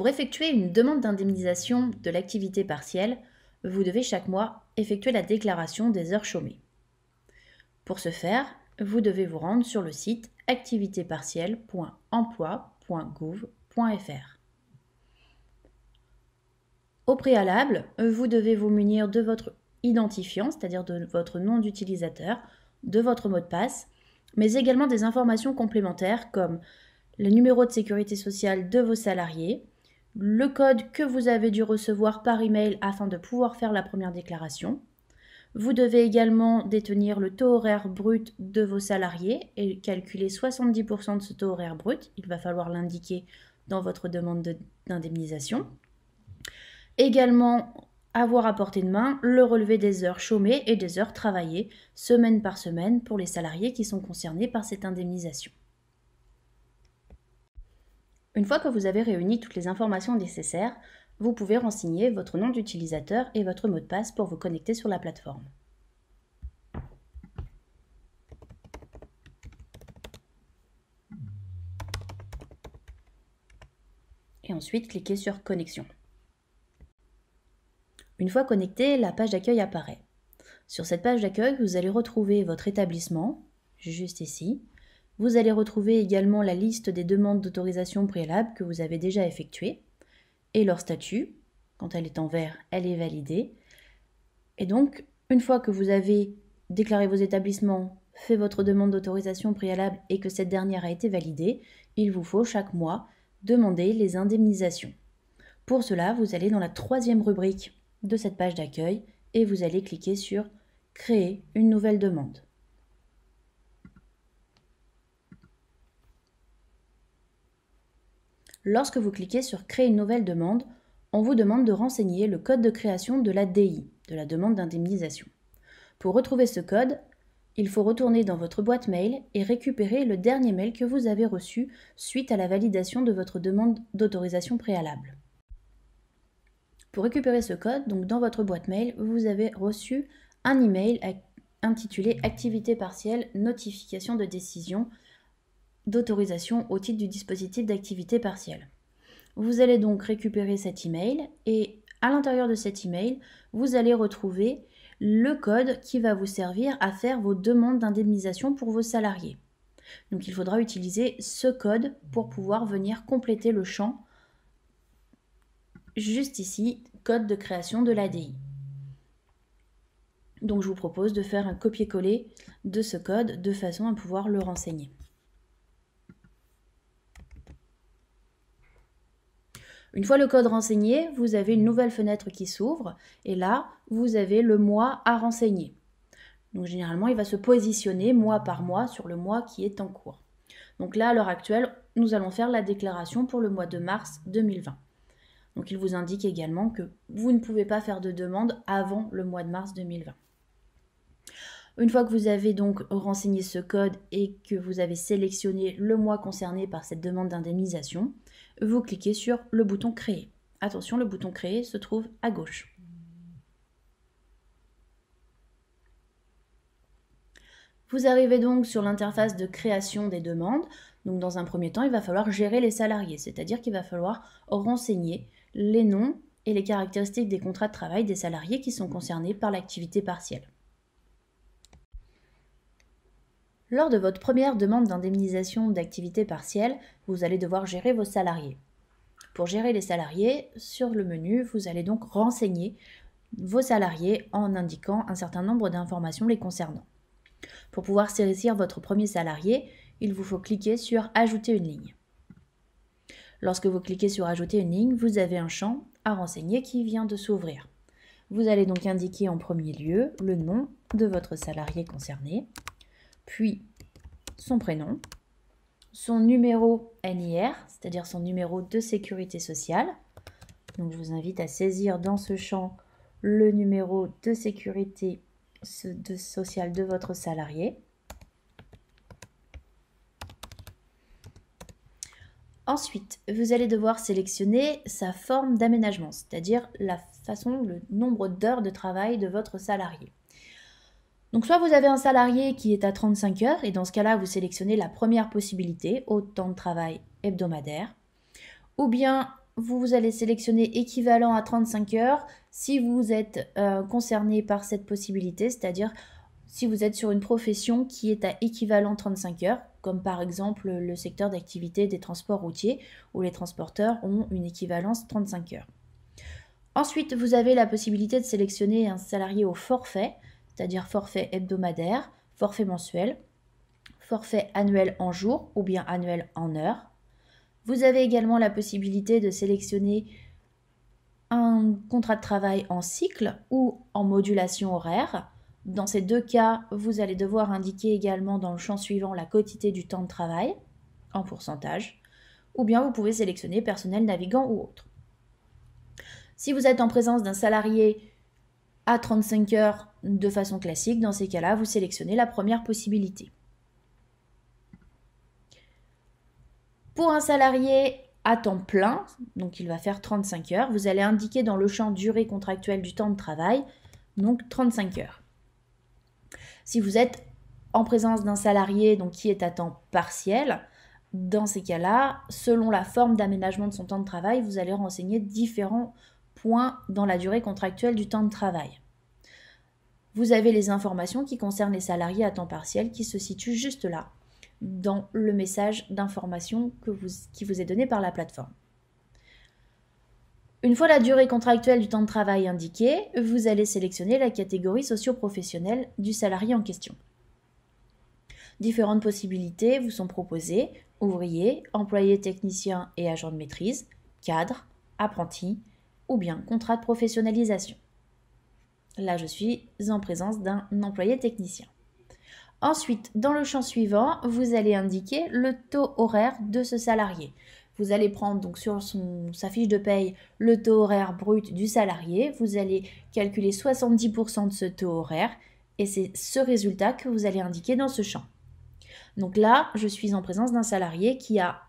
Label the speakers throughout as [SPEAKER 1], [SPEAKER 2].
[SPEAKER 1] Pour effectuer une demande d'indemnisation de l'activité partielle, vous devez chaque mois effectuer la déclaration des heures chômées. Pour ce faire, vous devez vous rendre sur le site activitépartielle.emploi.gouv.fr. Au préalable, vous devez vous munir de votre identifiant, c'est-à-dire de votre nom d'utilisateur, de votre mot de passe, mais également des informations complémentaires comme le numéro de sécurité sociale de vos salariés, le code que vous avez dû recevoir par email afin de pouvoir faire la première déclaration. Vous devez également détenir le taux horaire brut de vos salariés et calculer 70% de ce taux horaire brut. Il va falloir l'indiquer dans votre demande d'indemnisation. Également, avoir à portée de main le relevé des heures chômées et des heures travaillées, semaine par semaine, pour les salariés qui sont concernés par cette indemnisation. Une fois que vous avez réuni toutes les informations nécessaires, vous pouvez renseigner votre nom d'utilisateur et votre mot de passe pour vous connecter sur la plateforme. Et ensuite, cliquez sur Connexion. Une fois connecté, la page d'accueil apparaît. Sur cette page d'accueil, vous allez retrouver votre établissement, juste ici. Vous allez retrouver également la liste des demandes d'autorisation préalable que vous avez déjà effectuées et leur statut. Quand elle est en vert, elle est validée. Et donc, une fois que vous avez déclaré vos établissements, fait votre demande d'autorisation préalable et que cette dernière a été validée, il vous faut chaque mois demander les indemnisations. Pour cela, vous allez dans la troisième rubrique de cette page d'accueil et vous allez cliquer sur « Créer une nouvelle demande ». Lorsque vous cliquez sur « Créer une nouvelle demande », on vous demande de renseigner le code de création de la DI, de la demande d'indemnisation. Pour retrouver ce code, il faut retourner dans votre boîte mail et récupérer le dernier mail que vous avez reçu suite à la validation de votre demande d'autorisation préalable. Pour récupérer ce code, donc dans votre boîte mail, vous avez reçu un email intitulé « Activité partielle, notification de décision d'autorisation au titre du dispositif d'activité partielle ». Vous allez donc récupérer cet email et à l'intérieur de cet email, vous allez retrouver le code qui va vous servir à faire vos demandes d'indemnisation pour vos salariés. Donc il faudra utiliser ce code pour pouvoir venir compléter le champ juste ici, code de création de l'ADI. Donc je vous propose de faire un copier-coller de ce code de façon à pouvoir le renseigner. Une fois le code renseigné, vous avez une nouvelle fenêtre qui s'ouvre et là, vous avez le mois à renseigner. Donc généralement, il va se positionner mois par mois sur le mois qui est en cours. Donc là, à l'heure actuelle, nous allons faire la déclaration pour le mois de mars 2020. Donc il vous indique également que vous ne pouvez pas faire de demande avant le mois de mars 2020. Une fois que vous avez donc renseigné ce code et que vous avez sélectionné le mois concerné par cette demande d'indemnisation, vous cliquez sur le bouton Créer. Attention, le bouton Créer se trouve à gauche. Vous arrivez donc sur l'interface de création des demandes. Donc dans un premier temps, il va falloir gérer les salariés, c'est-à-dire qu'il va falloir renseigner les noms et les caractéristiques des contrats de travail des salariés qui sont concernés par l'activité partielle. Lors de votre première demande d'indemnisation d'activité partielle, vous allez devoir gérer vos salariés. Pour gérer les salariés, sur le menu, vous allez donc renseigner vos salariés en indiquant un certain nombre d'informations les concernant. Pour pouvoir saisir votre premier salarié, il vous faut cliquer sur « Ajouter une ligne ». Lorsque vous cliquez sur « Ajouter une ligne », vous avez un champ à renseigner qui vient de s'ouvrir. Vous allez donc indiquer en premier lieu le nom de votre salarié concerné, puis son prénom, son numéro NIR, c'est-à-dire son numéro de sécurité sociale. Donc je vous invite à saisir dans ce champ le numéro de sécurité sociale de votre salarié. Ensuite, vous allez devoir sélectionner sa forme d'aménagement, c'est-à-dire la façon, le nombre d'heures de travail de votre salarié. Donc soit vous avez un salarié qui est à 35 heures et dans ce cas-là, vous sélectionnez la première possibilité au temps de travail hebdomadaire. Ou bien vous allez sélectionner équivalent à 35 heures si vous êtes concerné par cette possibilité, c'est-à-dire si vous êtes sur une profession qui est à équivalent 35 heures, comme par exemple le secteur d'activité des transports routiers, où les transporteurs ont une équivalence 35 heures. Ensuite, vous avez la possibilité de sélectionner un salarié au forfait, c'est-à-dire forfait hebdomadaire, forfait mensuel, forfait annuel en jours ou bien annuel en heures. Vous avez également la possibilité de sélectionner un contrat de travail en cycle ou en modulation horaire. Dans ces deux cas, vous allez devoir indiquer également dans le champ suivant la quotité du temps de travail en pourcentage, ou bien vous pouvez sélectionner personnel navigant ou autre. Si vous êtes en présence d'un salarié à 35 heures de façon classique, dans ces cas-là, vous sélectionnez la première possibilité. Pour un salarié à temps plein, donc il va faire 35 heures, vous allez indiquer dans le champ durée contractuelle du temps de travail, donc 35 heures. Si vous êtes en présence d'un salarié donc, qui est à temps partiel, dans ces cas-là, selon la forme d'aménagement de son temps de travail, vous allez renseigner différents points dans la durée contractuelle du temps de travail. Vous avez les informations qui concernent les salariés à temps partiel qui se situent juste là, dans le message d'information qui vous est donné par la plateforme. Une fois la durée contractuelle du temps de travail indiquée, vous allez sélectionner la catégorie socio-professionnelle du salarié en question. Différentes possibilités vous sont proposées: ouvrier, employé technicien et agent de maîtrise, cadre, apprenti ou bien contrat de professionnalisation. Là, je suis en présence d'un employé technicien. Ensuite, dans le champ suivant, vous allez indiquer le taux horaire de ce salarié. Vous allez prendre donc sur sa fiche de paye le taux horaire brut du salarié. Vous allez calculer 70% de ce taux horaire et c'est ce résultat que vous allez indiquer dans ce champ. Donc là, je suis en présence d'un salarié qui a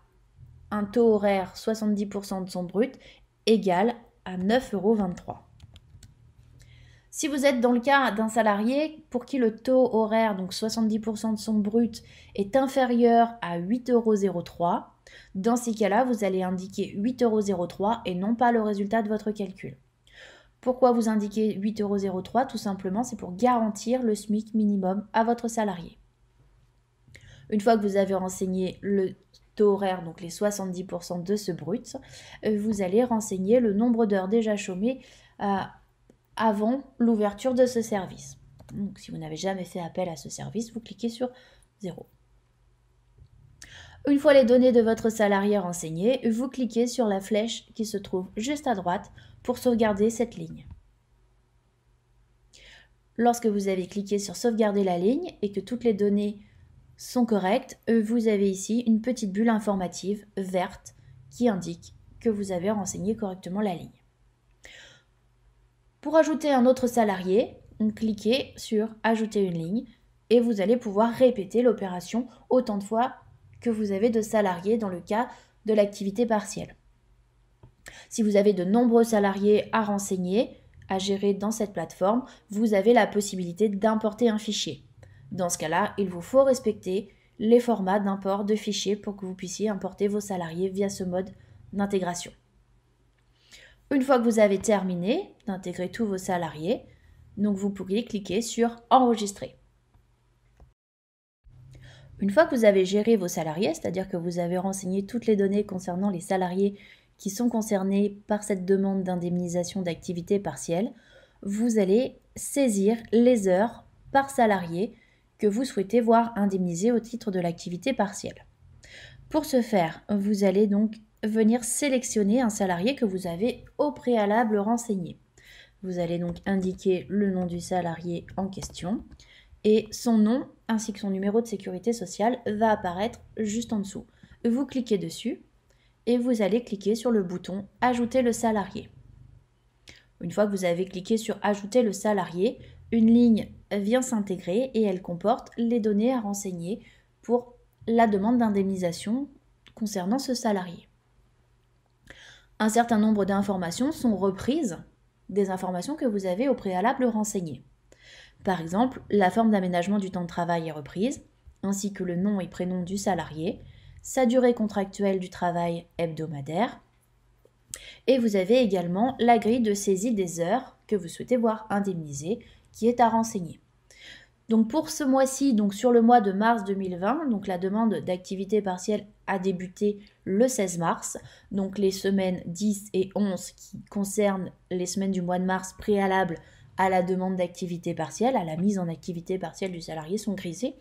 [SPEAKER 1] un taux horaire 70% de son brut égal à 9,23 €. Si vous êtes dans le cas d'un salarié pour qui le taux horaire, donc 70% de son brut, est inférieur à 8,03 €, dans ces cas-là, vous allez indiquer 8,03 € et non pas le résultat de votre calcul. Pourquoi vous indiquez 8,03 €? Tout simplement, c'est pour garantir le SMIC minimum à votre salarié. Une fois que vous avez renseigné le taux horaire, donc les 70% de ce brut, vous allez renseigner le nombre d'heures déjà chômées avant l'ouverture de ce service. Donc, si vous n'avez jamais fait appel à ce service, vous cliquez sur 0. Une fois les données de votre salarié renseignées, vous cliquez sur la flèche qui se trouve juste à droite pour sauvegarder cette ligne. Lorsque vous avez cliqué sur sauvegarder la ligne et que toutes les données sont correctes, vous avez ici une petite bulle informative verte qui indique que vous avez renseigné correctement la ligne. Pour ajouter un autre salarié, cliquez sur ajouter une ligne et vous allez pouvoir répéter l'opération autant de fois que vous avez de salariés dans le cas de l'activité partielle. Si vous avez de nombreux salariés à renseigner, à gérer dans cette plateforme, vous avez la possibilité d'importer un fichier. Dans ce cas-là, il vous faut respecter les formats d'import de fichiers pour que vous puissiez importer vos salariés via ce mode d'intégration. Une fois que vous avez terminé d'intégrer tous vos salariés, donc vous pourriez cliquer sur enregistrer. Une fois que vous avez géré vos salariés, c'est-à-dire que vous avez renseigné toutes les données concernant les salariés qui sont concernés par cette demande d'indemnisation d'activité partielle, vous allez saisir les heures par salarié que vous souhaitez voir indemnisées au titre de l'activité partielle. Pour ce faire, vous allez donc venir sélectionner un salarié que vous avez au préalable renseigné. Vous allez donc indiquer le nom du salarié en question et son nom ainsi que son numéro de sécurité sociale va apparaître juste en dessous. Vous cliquez dessus et vous allez cliquer sur le bouton « Ajouter le salarié ». Une fois que vous avez cliqué sur « Ajouter le salarié », une ligne vient s'intégrer et elle comporte les données à renseigner pour la demande d'indemnisation concernant ce salarié. Un certain nombre d'informations sont reprises des informations que vous avez au préalable renseignées. Par exemple, la forme d'aménagement du temps de travail est reprise, ainsi que le nom et prénom du salarié, sa durée contractuelle du travail hebdomadaire, Et vous avez également la grille de saisie des heures que vous souhaitez voir indemnisées qui est à renseigner. Donc pour ce mois-ci, donc sur le mois de mars 2020, donc la demande d'activité partielle a débuté le 16 mars. Donc les semaines 10 et 11 qui concernent les semaines du mois de mars préalables à la demande d'activité partielle, à la mise en activité partielle du salarié sont grisées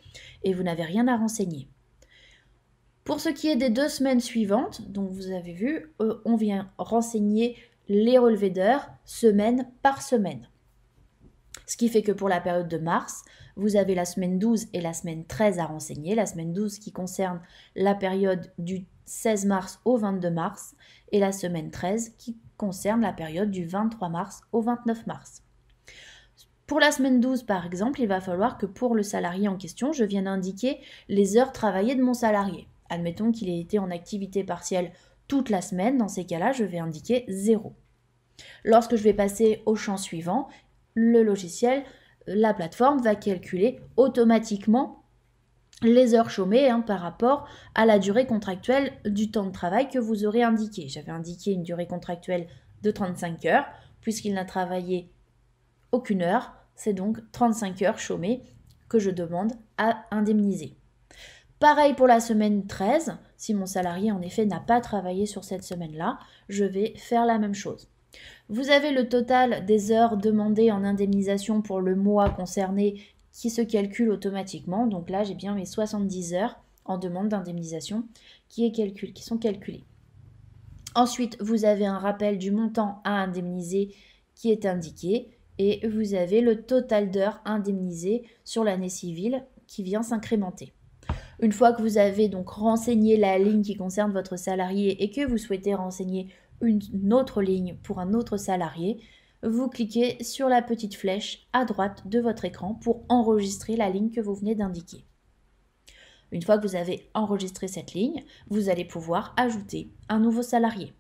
[SPEAKER 1] et vous n'avez rien à renseigner. Pour ce qui est des 2 semaines suivantes, donc vous avez vu, on vient renseigner les relevés d'heures semaine par semaine. Ce qui fait que pour la période de mars, vous avez la semaine 12 et la semaine 13 à renseigner. La semaine 12 qui concerne la période du 16 mars au 22 mars et la semaine 13 qui concerne la période du 23 mars au 29 mars. Pour la semaine 12, par exemple, il va falloir que pour le salarié en question, je vienne indiquer les heures travaillées de mon salarié. Admettons qu'il ait été en activité partielle toute la semaine. Dans ces cas-là, je vais indiquer 0. Lorsque je vais passer au champ suivant, le logiciel, la plateforme va calculer automatiquement les heures chômées par rapport à la durée contractuelle du temps de travail que vous aurez indiqué. J'avais indiqué une durée contractuelle de 35 heures, puisqu'il n'a travaillé aucune heure, c'est donc 35 heures chômées que je demande à indemniser. Pareil pour la semaine 13, si mon salarié en effet n'a pas travaillé sur cette semaine-là, je vais faire la même chose. Vous avez le total des heures demandées en indemnisation pour le mois concerné qui se calcule automatiquement. Donc là, j'ai bien mes 70 heures en demande d'indemnisation qui sont calculées. Ensuite, vous avez un rappel du montant à indemniser qui est indiqué et vous avez le total d'heures indemnisées sur l'année civile qui vient s'incrémenter. Une fois que vous avez donc renseigné la ligne qui concerne votre salarié et que vous souhaitez renseigner une autre ligne pour un autre salarié, vous cliquez sur la petite flèche à droite de votre écran pour enregistrer la ligne que vous venez d'indiquer. Une fois que vous avez enregistré cette ligne, vous allez pouvoir ajouter un nouveau salarié.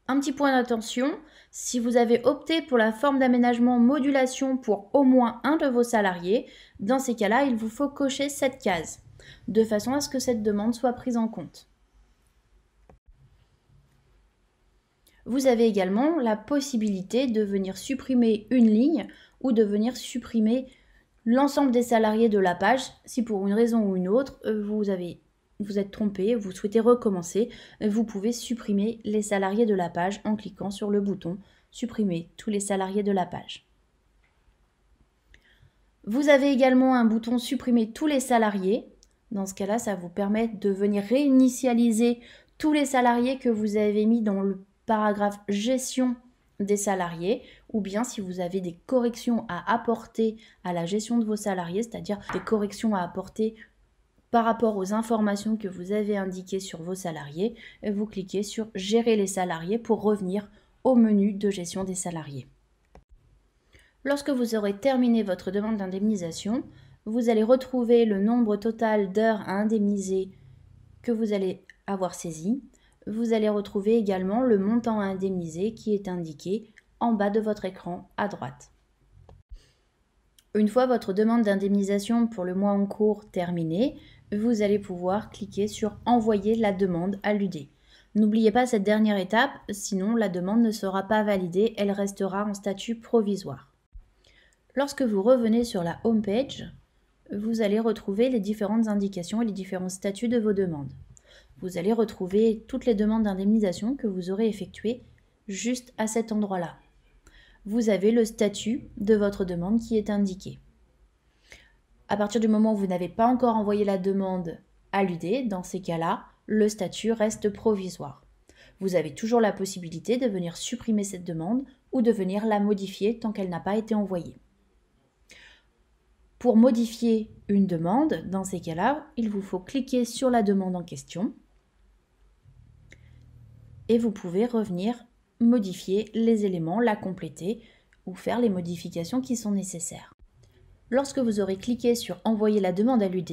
[SPEAKER 1] Un petit point d'attention, si vous avez opté pour la forme d'aménagement modulation pour au moins un de vos salariés, dans ces cas-là, il vous faut cocher cette case, de façon à ce que cette demande soit prise en compte. Vous avez également la possibilité de venir supprimer une ligne ou de venir supprimer l'ensemble des salariés de la page si pour une raison ou une autre vous êtes trompé, vous souhaitez recommencer, vous pouvez supprimer les salariés de la page en cliquant sur le bouton « Supprimer tous les salariés de la page ». Vous avez également un bouton « Supprimer tous les salariés ». Dans ce cas-là, ça vous permet de venir réinitialiser tous les salariés que vous avez mis dans le paragraphe « Gestion des salariés » ou bien si vous avez des corrections à apporter à la gestion de vos salariés, c'est-à-dire des corrections à apporter par rapport aux informations que vous avez indiquées sur vos salariés, vous cliquez sur « Gérer les salariés » pour revenir au menu de gestion des salariés. Lorsque vous aurez terminé votre demande d'indemnisation, vous allez retrouver le nombre total d'heures à indemniser que vous allez avoir saisi. Vous allez retrouver également le montant à indemniser qui est indiqué en bas de votre écran à droite. Une fois votre demande d'indemnisation pour le mois en cours terminée, vous allez pouvoir cliquer sur « Envoyer la demande à l'UD ». N'oubliez pas cette dernière étape, sinon la demande ne sera pas validée, elle restera en statut provisoire. Lorsque vous revenez sur la home page, vous allez retrouver les différentes indications et les différents statuts de vos demandes. Vous allez retrouver toutes les demandes d'indemnisation que vous aurez effectuées juste à cet endroit-là. Vous avez le statut de votre demande qui est indiqué. À partir du moment où vous n'avez pas encore envoyé la demande à l'UD, dans ces cas-là, le statut reste provisoire. Vous avez toujours la possibilité de venir supprimer cette demande ou de venir la modifier tant qu'elle n'a pas été envoyée. Pour modifier une demande, dans ces cas-là, il vous faut cliquer sur la demande en question et vous pouvez revenir modifier les éléments, la compléter ou faire les modifications qui sont nécessaires. Lorsque vous aurez cliqué sur « Envoyer la demande à l'UD »,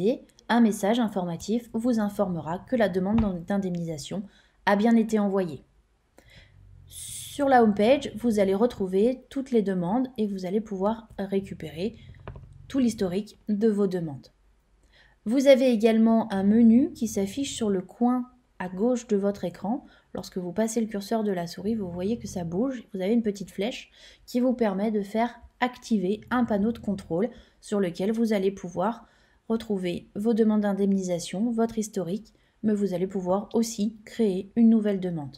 [SPEAKER 1] un message informatif vous informera que la demande d'indemnisation a bien été envoyée. Sur la home page, vous allez retrouver toutes les demandes et vous allez pouvoir récupérer tout l'historique de vos demandes. Vous avez également un menu qui s'affiche sur le coin à gauche de votre écran. lorsque vous passez le curseur de la souris, vous voyez que ça bouge. Vous avez une petite flèche qui vous permet de faire activer un panneau de contrôle sur lequel vous allez pouvoir retrouver vos demandes d'indemnisation, votre historique, mais vous allez pouvoir aussi créer une nouvelle demande.